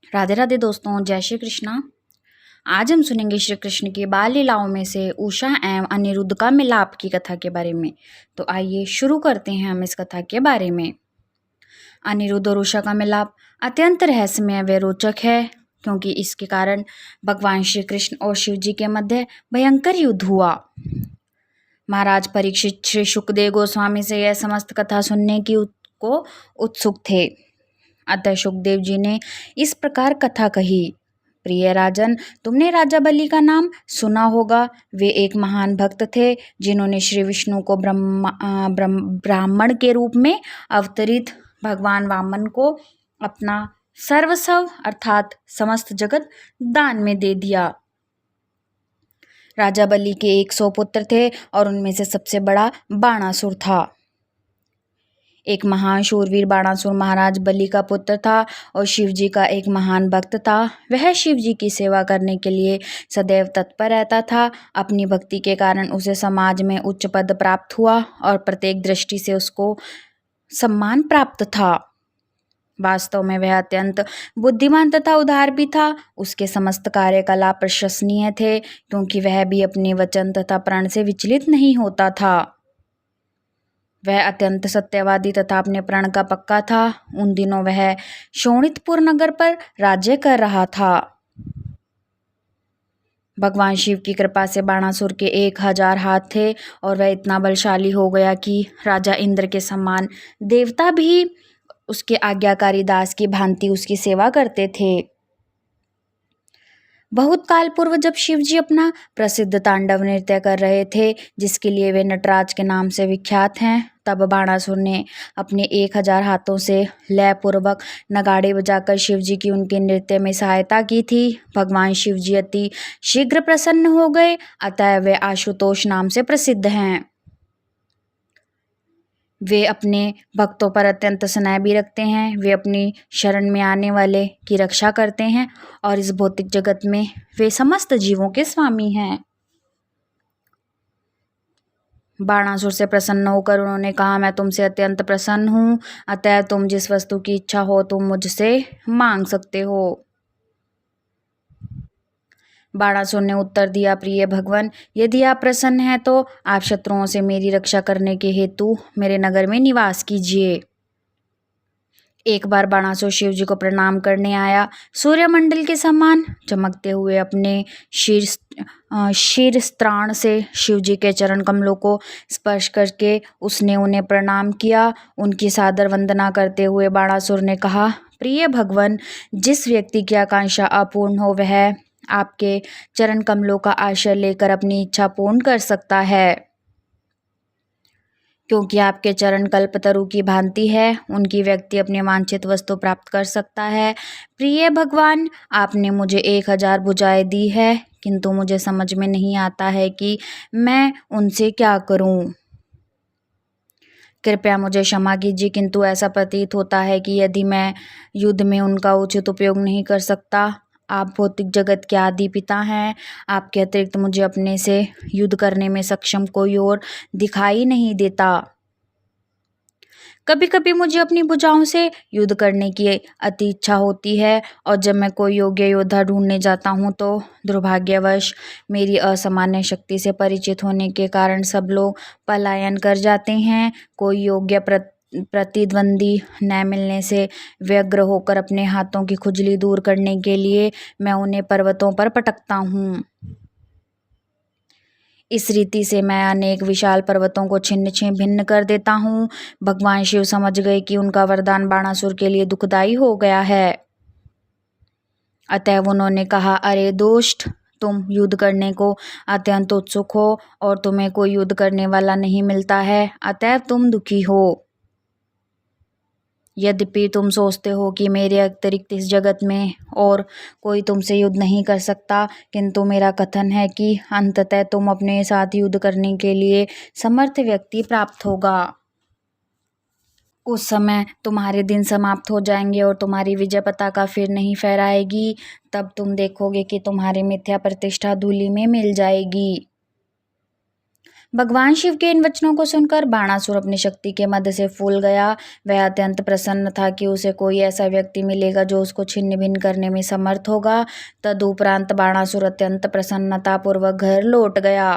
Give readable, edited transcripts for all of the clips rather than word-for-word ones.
राधे राधे दोस्तों, जय श्री कृष्णा। आज हम सुनेंगे श्री कृष्ण की बाल लीलाओं में से उषा एवं अनिरुद्ध का मिलाप की कथा के बारे में। तो आइए शुरू करते हैं हम इस कथा के बारे में। अनिरुद्ध और उषा का मिलाप अत्यंत रहस्यमय व रोचक है, क्योंकि इसके कारण भगवान श्री कृष्ण और शिव जी के मध्य भयंकर युद्ध हुआ। महाराज परीक्षित श्री सुखदेव गोस्वामी से यह समस्त कथा सुनने को उत्सुक थे। अतः सुखदेव जी ने इस प्रकार कथा कही। प्रिय राजन, तुमने राजा बलि का नाम सुना होगा। वे एक महान भक्त थे, जिन्होंने श्री विष्णु को ब्राह्मण के रूप में अवतरित भगवान वामन को अपना सर्वस्व अर्थात समस्त जगत दान में दे दिया। राजा बलि के 100 पुत्र थे और उनमें से सबसे बड़ा बाणासुर था। एक महान शूरवीर बाणासुर महाराज बलि का पुत्र था और शिव जी का एक महान भक्त था। वह शिव जी की सेवा करने के लिए सदैव तत्पर रहता था। अपनी भक्ति के कारण उसे समाज में उच्च पद प्राप्त हुआ और प्रत्येक दृष्टि से उसको सम्मान प्राप्त था। वास्तव में वह अत्यंत बुद्धिमान तथा उदार भी था। उसके समस्त कार्यकलाप प्रशंसनीय थे, क्योंकि वह भी अपने वचन तथा प्रण से विचलित नहीं होता था। वह अत्यंत सत्यवादी तथा अपने प्रण का पक्का था। उन दिनों वह शोणितपुर नगर पर राज्य कर रहा था। भगवान शिव की कृपा से बाणासुर के 1000 हाथ थे और वह इतना बलशाली हो गया कि राजा इंद्र के समान देवता भी उसके आज्ञाकारी दास की भांति उसकी सेवा करते थे। बहुत काल पूर्व जब शिव जी अपना प्रसिद्ध तांडव नृत्य कर रहे थे, जिसके लिए वे नटराज के नाम से विख्यात हैं, तब बाणासुर ने अपने 1000 हाथों से लय पूर्वक नगाड़े बजाकर शिव जी की उनके नृत्य में सहायता की थी। भगवान शिव जी अति शीघ्र प्रसन्न हो गए, अतः वे आशुतोष नाम से प्रसिद्ध हैं। वे अपने भक्तों पर अत्यंत स्नेह भी रखते हैं। वे अपनी शरण में आने वाले की रक्षा करते हैं और इस भौतिक जगत में वे समस्त जीवों के स्वामी हैं। बाणासुर से प्रसन्न होकर उन्होंने कहा, मैं तुमसे अत्यंत प्रसन्न हूँ, अतः तुम जिस वस्तु की इच्छा हो तुम मुझसे मांग सकते हो। बाणासुर ने उत्तर दिया, प्रिय भगवान, यदि आप प्रसन्न हैं तो आप शत्रुओं से मेरी रक्षा करने के हेतु मेरे नगर में निवास कीजिए। एक बार बाणासुर शिव जी को प्रणाम करने आया। सूर्यमंडल के समान चमकते हुए अपने शीर स्त्राण से शिव जी के चरण कमलों को स्पर्श करके उसने उन्हें प्रणाम किया। उनकी सादर वंदना करते हुए बाणासुर ने कहा, प्रिय भगवान, जिस व्यक्ति की आकांक्षा अपूर्ण हो वह आपके चरण कमलों का आश्रय लेकर अपनी इच्छा पूर्ण कर सकता है, क्योंकि आपके चरण कल्पतरु की भांति है। उनकी व्यक्ति अपनी वांछित वस्तु प्राप्त कर सकता है। प्रिय भगवान, आपने मुझे 1000 भुजाएं दी है, किंतु मुझे समझ में नहीं आता है कि मैं उनसे क्या करूं। कृपया मुझे क्षमा कीजिए, किंतु ऐसा प्रतीत होता है कि यदि मैं युद्ध में उनका उचित उपयोग नहीं कर सकता। आप भौतिक जगत के आदि पिता हैं। आपके अतिरिक्त मुझे अपने से युद्ध करने में सक्षम कोई और दिखाई नहीं देता। कभी कभी मुझे अपनी भुजाओं से युद्ध करने की अति इच्छा होती है, और जब मैं कोई योग्य योद्धा ढूंढने जाता हूँ तो दुर्भाग्यवश मेरी असामान्य शक्ति से परिचित होने के कारण सब लोग पलायन कर जाते हैं। कोई योग्य प्रतिद्वंदी न मिलने से व्यग्र होकर अपने हाथों की खुजली दूर करने के लिए मैं उन्हें पर्वतों पर पटकता हूँ। इस रीति से मैं अनेक विशाल पर्वतों को छिन्न भिन्न कर देता हूँ। भगवान शिव समझ गए कि उनका वरदान बाणासुर के लिए दुखदाई हो गया है, अतः उन्होंने कहा, अरे दुष्ट, तुम युद्ध करने को अत्यंत उत्सुक हो और तुम्हें कोई युद्ध करने वाला नहीं मिलता है, अतः तुम दुखी हो। यद्यपि तुम सोचते हो कि मेरे अतिरिक्त इस जगत में और कोई तुमसे युद्ध नहीं कर सकता, किंतु मेरा कथन है कि अंततः तुम अपने साथ युद्ध करने के लिए समर्थ व्यक्ति प्राप्त होगा। उस समय तुम्हारे दिन समाप्त हो जाएंगे और तुम्हारी विजय पताका फिर नहीं फहराएगी। तब तुम देखोगे कि तुम्हारी मिथ्या प्रतिष्ठा धूलि में मिल जाएगी। भगवान शिव के इन वचनों को सुनकर बाणासुर अपनी शक्ति के मद से फूल गया। वह अत्यंत प्रसन्न था कि उसे कोई ऐसा व्यक्ति मिलेगा जो उसको छिन्न भिन्न करने में समर्थ होगा। तदुपरांत बाणासुर अत्यंत प्रसन्नता पूर्वक घर लौट गया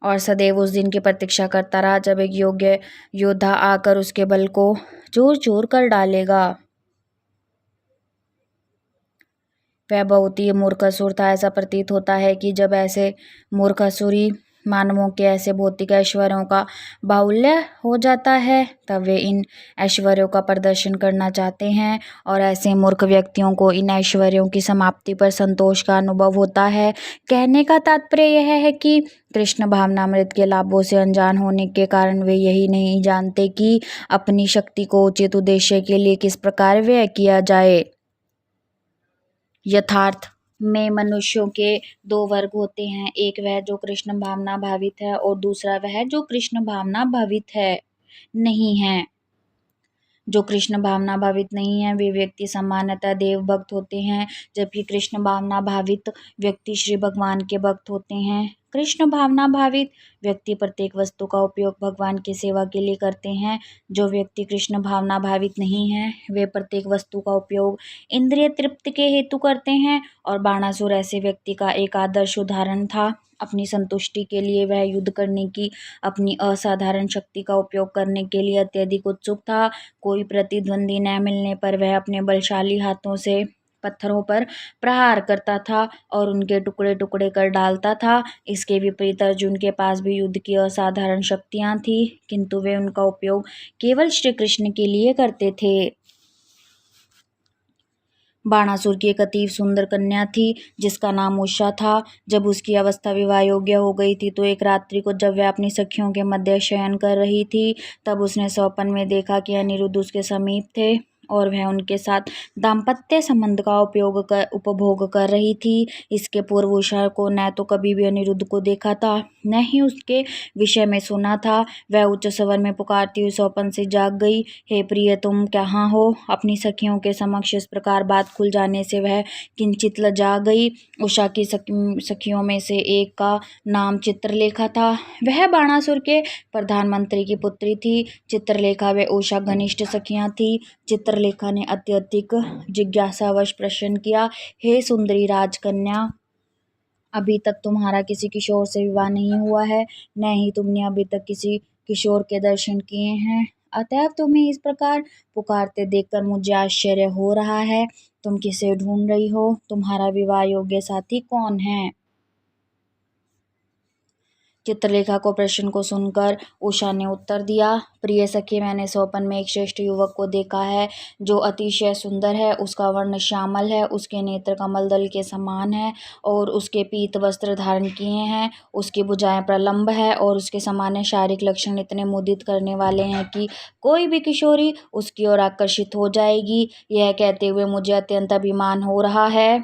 और सदैव उस दिन की प्रतीक्षा करता रहा जब एक योग्य योद्धा आकर उसके बल को चूर चूर कर डालेगा। वह बहुत ही मूर्ख असुर था। ऐसा प्रतीत होता है कि जब ऐसे मूर्ख असुरी मानवों के ऐसे भौतिक ऐश्वर्यों का बाहुल्य हो जाता है तब वे इन ऐश्वर्यों का प्रदर्शन करना चाहते हैं और ऐसे मूर्ख व्यक्तियों को इन ऐश्वर्यों की समाप्ति पर संतोष का अनुभव होता है। कहने का तात्पर्य यह है कि कृष्ण भावनामृत के लाभों से अनजान होने के कारण वे यही नहीं जानते कि अपनी शक्ति को उचित उद्देश्य के लिए किस प्रकार व्यय किया जाए। यथार्थ में मनुष्यों के दो वर्ग होते हैं, एक वह जो कृष्ण भावना भावित है और दूसरा वह जो कृष्ण भावना भावित है नहीं है। जो कृष्ण भावना भावित नहीं है वे व्यक्ति सामान्यतः देव भक्त होते हैं, जबकि कृष्ण भावना भावित व्यक्ति श्री भगवान के भक्त होते हैं। कृष्ण भावना भावित व्यक्ति प्रत्येक वस्तु का उपयोग भगवान की सेवा के लिए करते हैं। जो व्यक्ति कृष्ण भावना भावित नहीं है वे प्रत्येक वस्तु का उपयोग इंद्रिय तृप्ति के हेतु करते हैं। और बाणासुर ऐसे व्यक्ति का एक आदर्श उदाहरण था। अपनी संतुष्टि के लिए वह युद्ध करने की अपनी असाधारण शक्ति का उपयोग करने के लिए अत्यधिक उत्सुक था। कोई प्रतिद्वंदी न मिलने पर वह अपने बलशाली हाथों से पत्थरों पर प्रहार करता था और उनके टुकड़े टुकड़े कर डालता था। इसके विपरीत अर्जुन के पास भी युद्ध की असाधारण शक्तियां थी, किंतु वे उनका उपयोग केवल श्री कृष्ण के लिए करते थे। बाणासुर की एक अति सुंदर कन्या थी जिसका नाम उषा था। जब उसकी अवस्था विवाह योग्य हो गई थी तो एक रात्रि को जब वह अपनी सखियों के मध्य शयन कर रही थी तब उसने स्वप्न में देखा कि अनिरुद्ध उसके समीप थे और वह उनके साथ दाम्पत्य संबंध का उपभोग कर रही थी। इसके पूर्व उषा को न तो कभी भी अनिरुद्ध को देखा था न ही उसके विषय में सुना था। वह उच्च स्वर में पुकारती हुई स्वप्न से जाग गई, हे प्रिय तुम कहाँ हो। अपनी सखियों के समक्ष इस प्रकार बात खुल जाने से वह किंचित लजा गई। उषा की सखियों में से एक का नाम चित्रलेखा था। वह बाणासुर के प्रधानमंत्री की पुत्री थी। चित्रलेखा व उषा घनिष्ठ सखियां थी। चित्रलेखा ने अत्यधिक जिज्ञासावश प्रश्न किया, हे सुंदरी राजकन्या, अभी तक तुम्हारा किसी किशोर से विवाह नहीं हुआ है, न ही तुमने अभी तक किसी किशोर के दर्शन किए हैं, अतएव तुम्हें इस प्रकार पुकारते देखकर मुझे आश्चर्य हो रहा है। तुम किसे ढूंढ रही हो? तुम्हारा विवाह योग्य साथी कौन है? चित्रलेखा को प्रश्न को सुनकर उषा ने उत्तर दिया, प्रिय सखी, मैंने स्वप्न में एक श्रेष्ठ युवक को देखा है जो अतिशय सुंदर है। उसका वर्ण श्यामल है, उसके नेत्र कमल दल के समान है और उसके पीत वस्त्र धारण किए हैं। उसकी भुजाएं प्रलंब है और उसके सामान्य शारीरिक लक्षण इतने मुदित करने वाले हैं कि कोई भी किशोरी उसकी ओर आकर्षित हो जाएगी। यह कहते हुए मुझे अत्यंत अभिमान हो रहा है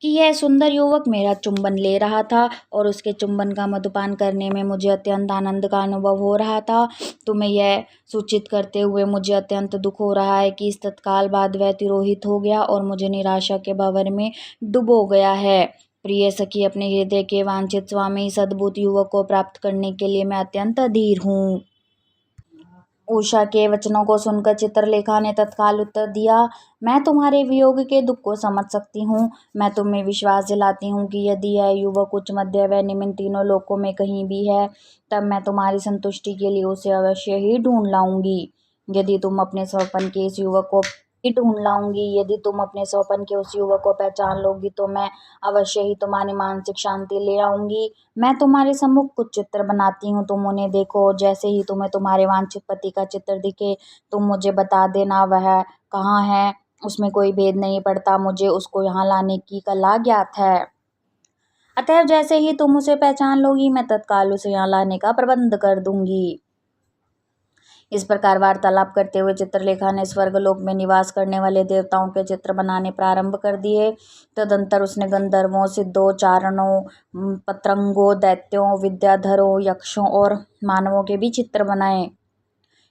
कि यह सुंदर युवक मेरा चुंबन ले रहा था और उसके चुंबन का मधुपान करने में मुझे अत्यंत आनंद का अनुभव हो रहा था। तुम्हें यह सूचित करते हुए मुझे अत्यंत दुख हो रहा है कि इस तत्काल बाद वह तिरोहित हो गया और मुझे निराशा के भंवर में डुबो गया है। प्रिय सखी, अपने हृदय के वांछित स्वामी इस अद्भुत युवक को प्राप्त करने के लिए मैं अत्यंत अधीर हूँ। उषा के वचनों को सुनकर चित्रलेखा ने तत्काल उत्तर दिया, मैं तुम्हारे वियोग के दुख को समझ सकती हूँ। मैं तुम्हें विश्वास दिलाती हूँ कि यदि यह युवक उच्च मध्य व निम्न तीनों लोकों में कहीं भी है तब मैं तुम्हारी संतुष्टि के लिए उसे अवश्य ही ढूंढ लाऊंगी। यदि तुम अपने स्वपन के इस युवक को ढूंढ लाऊंगी यदि तुम अपने स्वपन के उस युवक को पहचान लोगी तो मैं अवश्य ही तुम्हारी मानसिक शांति ले आऊंगी। मैं तुम्हारे सम्मुख कुछ चित्र बनाती हूँ, तुम उन्हें देखो। जैसे ही तुम्हें तुम्हारे वांछित पति का चित्र दिखे तुम मुझे बता देना वह कहाँ है। उसमें कोई भेद नहीं पड़ता, मुझे उसको यहाँ लाने की कला ज्ञात है। अतएव जैसे ही तुम उसे पहचान लोगी मैं तत्काल उसे यहाँ लाने का प्रबंध कर दूंगी। इस प्रकार वार्तालाप करते हुए चित्रलेखा ने स्वर्गलोक में निवास करने वाले देवताओं के चित्र बनाने प्रारंभ कर दिए। तदंतर उसने गंधर्वों, सिद्धों, चारणों, पतंगों, दैत्यों, विद्याधरों, यक्षों और मानवों के भी चित्र बनाए।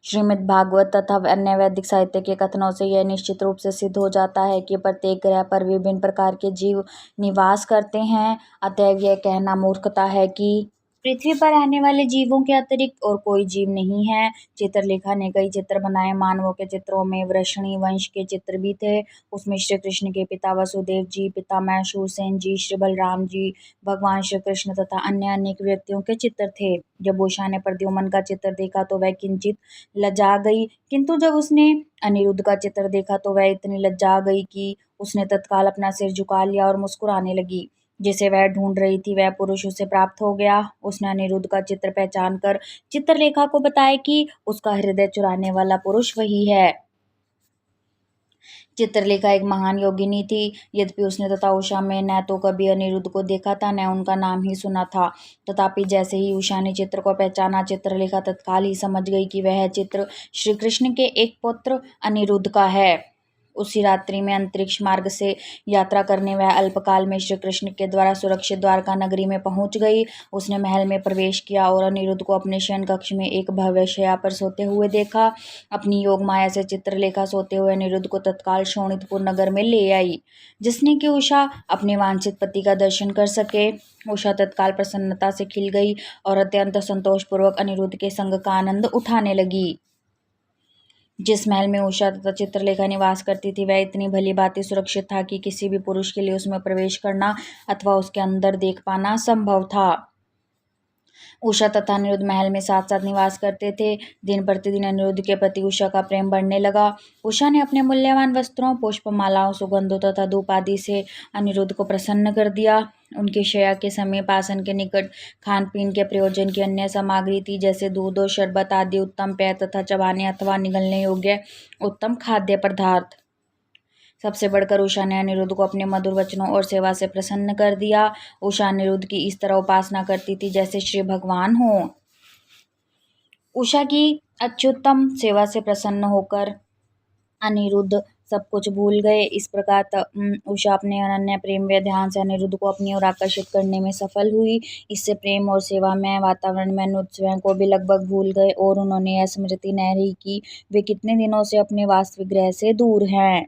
श्रीमद् भागवत तथा अन्य वैदिक साहित्य के कथनों से यह निश्चित रूप से सिद्ध हो जाता है कि प्रत्येक ग्रह पर विभिन्न प्रकार के जीव निवास करते हैं। अतएव यह कहना मूर्खता है कि पृथ्वी पर रहने वाले जीवों के अतिरिक्त और कोई जीव नहीं है। चित्रलेखा ने कई चित्र बनाए। मानवों के चित्रों में वृषणी वंश के चित्र भी थे। उसमें श्री कृष्ण के पिता वसुदेव जी, पितामह शूरसेन जी, श्री बलराम जी, भगवान श्री कृष्ण तथा अन्य अनेक व्यक्तियों के चित्र थे। जब उषा ने प्रद्युम्न का चित्र देखा तो वह किंचित लजा गई, किंतु जब उसने अनिरुद्ध का चित्र देखा तो वह इतनी लज्जा गई कि उसने तत्काल अपना सिर झुका लिया और मुस्कुराने लगी। जिसे वह ढूंढ रही थी वह पुरुष उसे प्राप्त हो गया। उसने अनिरुद्ध का चित्र पहचान कर चित्रलेखा को बताया कि उसका हृदय चुराने वाला पुरुष वही है। चित्रलेखा एक महान योगिनी थी। यद्यपि उसने तथा उषा में न तो कभी अनिरुद्ध को देखा था न उनका नाम ही सुना था, तथापि जैसे ही उषा ने चित्र को पहचाना, चित्रलेखा तत्काल ही समझ गई कि वह चित्र श्री कृष्ण के एक पुत्र अनिरुद्ध का है। उसी रात्रि में अंतरिक्ष मार्ग से यात्रा करने वह अल्पकाल में श्री कृष्ण के द्वारा सुरक्षित द्वारका नगरी में पहुंच गई। उसने महल में प्रवेश किया और अनिरुद्ध को अपने शयन कक्ष में एक भव्य शैया पर सोते हुए देखा। अपनी योग माया से चित्रलेखा सोते हुए अनिरुद्ध को तत्काल शोणितपुर नगर में ले आई, जिसने कि उषा अपने वांछित पति का दर्शन कर सके। उषा तत्काल प्रसन्नता से खिल गई और अत्यंत संतोषपूर्वक अनिरुद्ध के संग का आनंद उठाने लगी। जिस महल में उषा तथा चित्रलेखा निवास करती थी वह इतनी भली भांति सुरक्षित था कि किसी भी पुरुष के लिए उसमें प्रवेश करना अथवा उसके अंदर देख पाना संभव था। उषा तथा अनिरुद्ध महल में साथ साथ निवास करते थे। दिन प्रतिदिन अनिरुद्ध के प्रति उषा का प्रेम बढ़ने लगा। उषा ने अपने मूल्यवान वस्त्रों, पुष्पमालाओं, सुगंधों तथा धूप आदि से अनिरुद्ध को प्रसन्न कर दिया। उनकी शैया के समीप आसन के निकट खान पीन के प्रयोजन की अन्य सामग्री थी, जैसे दूध और शरबत आदि उत्तम पेय तथा चबाने अथवा निगलने योग्य उत्तम खाद्य पदार्थ। सबसे बढ़कर उषा ने अनिरुद्ध को अपने मधुर वचनों और सेवा से प्रसन्न कर दिया। उषा अनिरुद्ध की इस तरह उपासना करती थी जैसे श्री भगवान हो। उषा की अत्युत्तम सेवा से प्रसन्न होकर अनिरुद्ध सब कुछ भूल गए। इस प्रकार उषा अपने अनन्य प्रेम व ध्यान से अनिरुद्ध को अपनी ओर आकर्षित करने में सफल हुई। इससे प्रेम और सेवा में वातावरण में अनिरुद्ध स्वयं को भी लगभग भूल गए और उन्होंने यह स्मृति न रही कि वे कितने दिनों से अपने वास्तविक ग्रह से दूर हैं।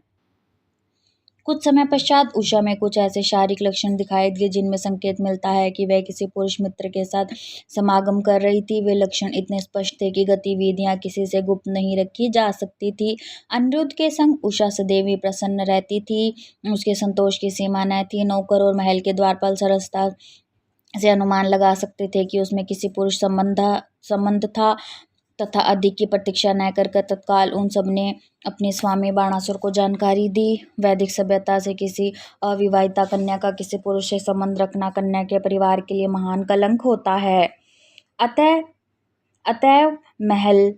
कुछ समय पश्चात उषा में कुछ ऐसे शारीरिक लक्षण दिखाई दिए जिनमें संकेत मिलता है कि वह किसी पुरुष मित्र के साथ समागम कर रही थी। वे लक्षण इतने स्पष्ट थे कि गतिविधियां किसी से गुप्त नहीं रखी जा सकती थी। अनिरुद्ध के संग उषा सदैव ही प्रसन्न रहती थी। उसके संतोष की सीमा न थी। नौकर और महल के द्वारपाल सरसता से अनुमान लगा सकते थे कि उसमें किसी पुरुष संबंध था, तथा अधिक की प्रतीक्षा न कर तत्काल उन सब ने अपने स्वामी बाणासुर को जानकारी दी। वैदिक सभ्यता से किसी अविवाहिता कन्या का किसी पुरुष से संबंध रखना कन्या के परिवार के लिए महान कलंक होता है। अतएव महल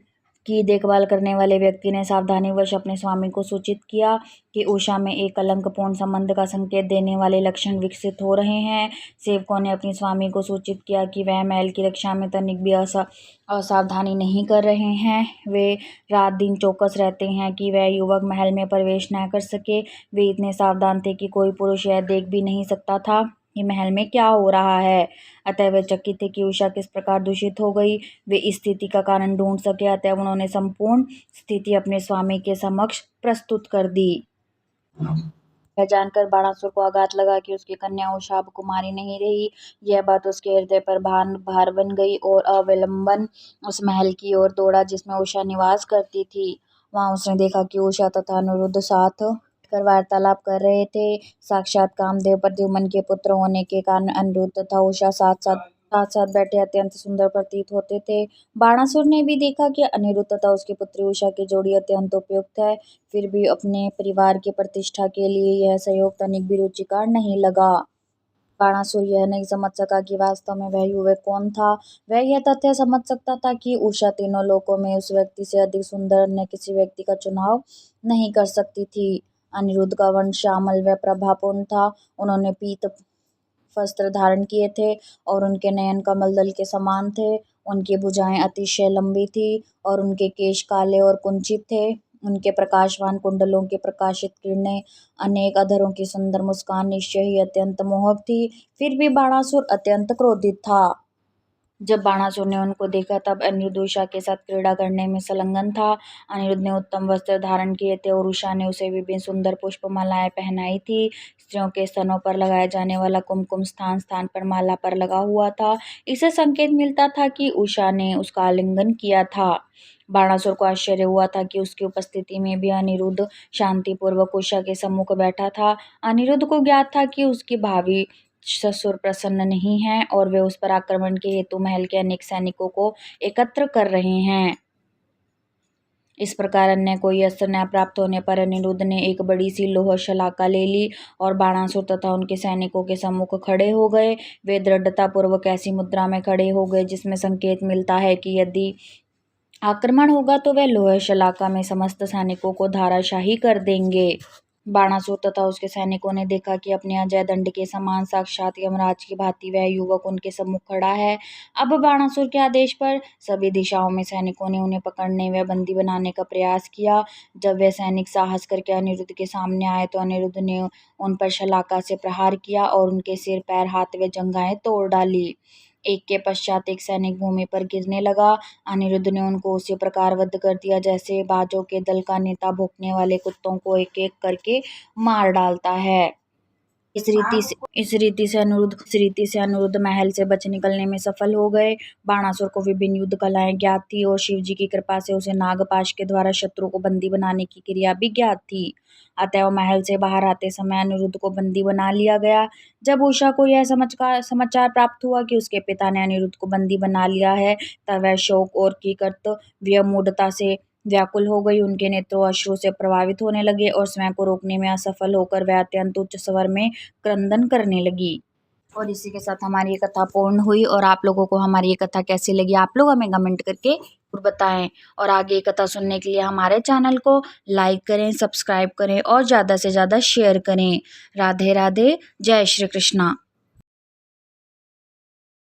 की देखभाल करने वाले व्यक्ति ने सावधानीवश अपने स्वामी को सूचित किया कि उषा में एक कलंकपूर्ण संबंध का संकेत देने वाले लक्षण विकसित हो रहे हैं। सेवकों ने अपने स्वामी को सूचित किया कि वह महल की रक्षा में तनिक भी असावधानी नहीं कर रहे हैं। वे रात दिन चौकस रहते हैं कि वह युवक महल में प्रवेश न कर सके। वे इतने सावधान थे कि कोई पुरुष यह देख भी नहीं सकता था कि महल में क्या हो रहा है। अतः वे चकित थे कि उषा किस प्रकार दूषित हो गई। वे इस स्थिति का कारण ढूंढ सके, अतः उन्होंने संपूर्ण स्थिति अपने स्वामी के समक्ष प्रस्तुत कर दी। यह जानकर बाणासुर को आघात लगा कि उसकी कन्या उषा अब कुमारी नहीं रही। यह बात उसके हृदय पर भार बन गई और अवलंबन उस महल की ओर दौड़ा जिसमें उषा निवास करती थी। वहां उसने देखा कि उषा तथा अनिरुद्ध साथ कर वार्तालाप कर रहे थे। साक्षात कामदेव प्रद्युम्न के पुत्र होने के कारण अनिरुद्ध तथा उषा साथ साथ बैठे अत्यंत सुंदर प्रतीत होते थे। बाणासुर ने भी देखा कि अनिरुद्ध तथा उसकी पुत्री उषा की जोड़ी अत्यंत उपयुक्त है, फिर भी अपने परिवार की प्रतिष्ठा के लिए यह सहयोग तनिक भी रुचिकर नहीं लगा। बाणासुर यह नहीं समझ सका कि वास्तव में वह युवक कौन था। वह यह तथ्य समझ सकता था कि उषा तीनों लोकों में उस व्यक्ति से अधिक सुंदर अन्य किसी व्यक्ति का चुनाव नहीं कर सकती थी। अनिरुद्ध का वर्ण श्यामल व प्रभापूर्ण था। उन्होंने पीत वस्त्र धारण किए थे और उनके नयन कमल दल के समान थे। उनकी भुजाएं अतिशय लंबी थी और उनके केश काले और कुंचित थे। उनके प्रकाशवान कुंडलों की प्रकाशित किरणें, अनेक अधरों की सुंदर मुस्कान निश्चय ही अत्यंत मोहक थी। फिर भी बाणासुर अत्यंत क्रोधित था। जब बाणासुर ने उनको देखा तब अनिरुद्ध उषा के साथ क्रीड़ा करने में संलग्न था। अनिरुद्ध ने उत्तम वस्त्र धारण किए थे और उषा ने उसे विभिन्न सुंदर पुष्पमालाएं पहनाई थी। स्त्रियों के स्तनों पर लगाया जाने वाला कुमकुम स्थान स्थान पर माला पर लगा हुआ था। इससे संकेत मिलता था कि उषा ने उसका आलिंगन किया था। बाणासुर को आश्चर्य हुआ था कि उसकी उपस्थिति में भी अनिरुद्ध शांतिपूर्वक उषा के सम्मुख बैठा था। अनिरुद्ध को ज्ञात था कि उसकी भावी ससुर प्रसन्न नहीं हैं और वे उस पर आक्रमण के हेतु महल के अनेक सैनिकों को एकत्र कर रहे हैं। इस प्रकार अन्य कोई अस्त्र न प्राप्त होने पर अनिरुद्ध ने एक बड़ी सी लोह शलाका ले ली और बाणासुर तथा उनके सैनिकों के सम्मुख खड़े हो गए। वे दृढ़ता पूर्वक ऐसी मुद्रा में खड़े हो गए जिसमें संकेत मिलता है कि यदि आक्रमण होगा तो वह लोह शलाका में समस्त सैनिकों को धाराशाही कर देंगे। बाणासुर तथा उसके सैनिकों ने देखा कि अपने अजय दंड के समान साक्षात यमराज की भांति वह युवक उनके सम्मुख खड़ा है। अब बाणासुर के आदेश पर सभी दिशाओं में सैनिकों ने उन्हें पकड़ने व बंदी बनाने का प्रयास किया। जब वे सैनिक साहस करके अनिरुद्ध के सामने आए तो अनिरुद्ध ने उन पर शलाका से प्रहार किया और उनके सिर पैर हाथ व जंघाएं तोड़ डाली। एक के पश्चात एक सैनिक भूमि पर गिरने लगा। अनिरुद्ध ने उनको उसी प्रकार वध कर दिया जैसे बाजों के दल का नेता भौंकने वाले कुत्तों को एक एक करके मार डालता है। इस रीति से अनिरुद्ध महल से बच निकलने में सफल हो गए। बाणासुर को विभिन्न युद्ध कलाएं ज्ञात थी और शिव जी की कृपा से उसे नागपाश के द्वारा शत्रु को बंदी बनाने की क्रिया भी ज्ञात थी। अतएव महल से बाहर आते समय अनिरुद्ध को बंदी बना लिया गया। जब उषा को यह समाचार प्राप्त हुआ कि उसके पिता ने अनिरुद्ध को बंदी बना लिया है तब वह शोक और कीकट व्यमूढ़ता से व्याकुल हो गई। उनके नेत्रों अश्रु से प्रभावित होने लगे और स्वयं को रोकने में असफल होकर वह अत्यंत उच्च स्वर में क्रंदन करने लगी। और इसी के साथ हमारी ये कथा पूर्ण हुई। और आप लोगों को हमारी ये कथा कैसी लगी आप लोग हमें कमेंट करके जरूर बताएं। और आगे ये कथा सुनने के लिए हमारे चैनल को लाइक करें, सब्सक्राइब करें और ज़्यादा से ज़्यादा शेयर करें। राधे राधे, जय श्री कृष्णा।